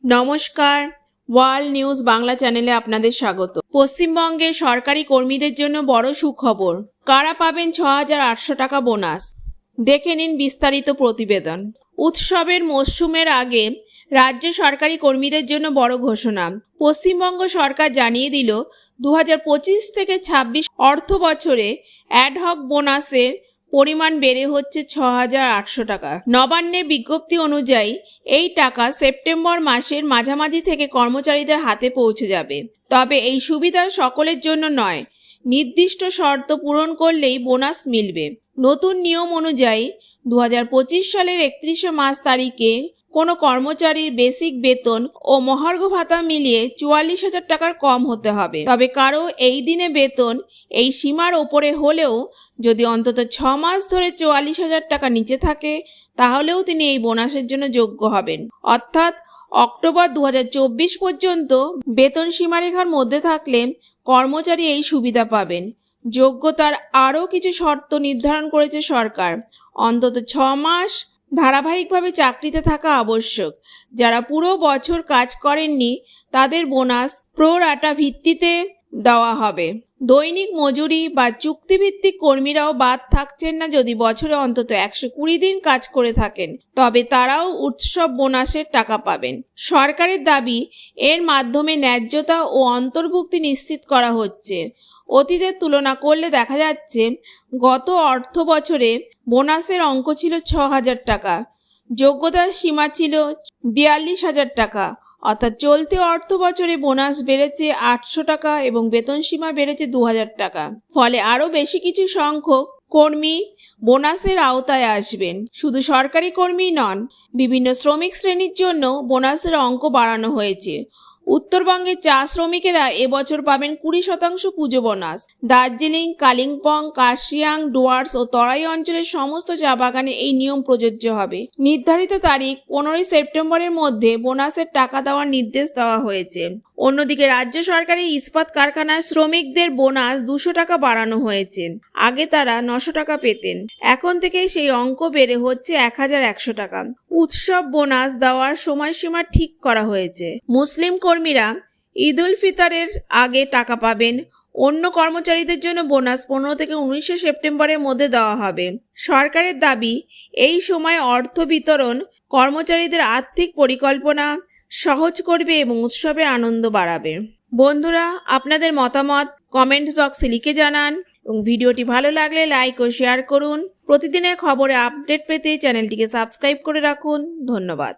নমস্কার, world news Bangla চ্যানেলে আপনাদের স্বাগত। পশ্চিমবঙ্গে সরকারি কর্মীদের জন্য বড় সুখবর। কারা পাবেন ৬,৮০০ টাকা বোনাস? দেখে নিন বিস্তারিত প্রতিবেদন। উৎসবের মরশুমের আগে রাজ্য সরকারি কর্মীদের জন্য বড় ঘোষণা। পশ্চিমবঙ্গ সরকার জানিয়ে দিল ২০২৫ থেকে ২৬ অর্থ বছরে অ্যাডহক বোনাসের পরিমাণ বেড়ে হচ্ছে ৬,৮০০ টাকা। নবান্নের বিজ্ঞপ্তি অনুযায়ী এই টাকা সেপ্টেম্বর মাসের মাঝামাঝি থেকে কর্মচারীদের হাতে পৌঁছে যাবে। তবে এই সুবিধা সকলের জন্য নয়, নির্দিষ্ট শর্ত পূরণ করলেই বোনাস মিলবে। নতুন নিয়ম অনুযায়ী ২০২৫ সালের ৩১ মার্চ তারিখে কোনো কর্মচারীর বেসিক বেতন ও মহার্ঘ ভাতা মিলিয়ে ৪৪,০০০ টাকার কম হতে হবে। তবে কারো এই দিনে বেতন এই সীমার ওপরে হলেও যদি অন্তত ৬ মাস ধরে ৪৪,০০০ টাকা নিচে থাকে তাহলেও তিনি এই বোনাসের জন্য যোগ্য হবেন। অর্থাৎ অক্টোবর ২০২৪ পর্যন্ত বেতন সীমারেখার মধ্যে থাকলে কর্মচারী এই সুবিধা পাবেন। যোগ্যতার আরও কিছু শর্ত নির্ধারণ করেছে সরকার। অন্তত ৬ মাস ধারাবাহিকভাবে চাকরিতে থাকা আবশ্যক। যারা পুরো বছর কাজ করেননি তাদের বোনাস প্রো রাটা ভিত্তিতে দেওয়া হবে। দৈনিক মজুরি বা চুক্তিভিত্তিক কর্মীরাও বাদ থাকছেন না। যদি বছরে অন্তত ১২০ দিন কাজ করে থাকেন তবে তারাও উৎসব বোনাসের টাকা পাবেন। সরকারের দাবি, এর মাধ্যমে ন্যায্যতা ও অন্তর্ভুক্তি নিশ্চিত করা হচ্ছে। অতীতের তুলনা করলে দেখা যাচ্ছে গত অর্থ বছরে বোনাসের অঙ্ক ছিল ৬,০০০ টাকা, যোগ্যতার সীমা ছিল ৪২,০০০ টাকা। অর্থাৎ চলতি অর্থ বছরে বোনাস বেড়েছে ৮০০ টাকা এবং বেতন সীমা বেড়েছে ২,০০০ টাকা। ফলে আরও বেশি কিছু সংখ্যক কর্মী বোনাসের আওতায় আসবেন। শুধু সরকারি কর্মী নন, বিভিন্ন শ্রমিক শ্রেণীর জন্য বোনাসের অঙ্ক বাড়ানো হয়েছে। উত্তরবঙ্গের চা শ্রমিকেরা এবছর পাবেন ২০% পুজো বোনাস। দার্জিলিং, কালিম্পং, কার্শিয়াং, ডুয়ার্স ও তরাই অঞ্চলের সমস্ত চা বাগানে এই নিয়ম প্রযোজ্য হবে। নির্ধারিত তারিখ ১৫ সেপ্টেম্বরের মধ্যে বোনাসের টাকা দেওয়ার নির্দেশ দেওয়া হয়েছে। অন্যদিকে রাজ্য সরকারি ইস্পাত কারখানার শ্রমিকদের বোনাস ২০০ টাকা বাড়ানো হয়েছে। আগে তারা ৯০০ টাকা পেতেন, এখন থেকে সেই অঙ্ক বেড়ে হচ্ছে ১,১০০ টাকা। উৎসব বোনাস দেওয়ার সময়সীমা ঠিক করা হয়েছে। মুসলিম কর্মীরা ঈদ উল ফিতরের আগে টাকা পাবেন। অন্য কর্মচারীদের জন্য বোনাস ১৫ থেকে ১৯ সেপ্টেম্বরের মধ্যে দেওয়া হবে। সরকারের দাবি, এই সময় অর্থ বিতরণ কর্মচারীদের আর্থিক পরিকল্পনা সহজ করবে এবং উৎসবের আনন্দ বাড়াবে। বন্ধুরা, আপনাদের মতামত কমেন্ট বক্সে লিখে জানান এবং ভিডিওটি ভালো লাগলে লাইক ও শেয়ার করুন। প্রতিদিনের খবরে আপডেট পেতে চ্যানেলটিকে সাবস্ক্রাইব করে রাখুন। ধন্যবাদ।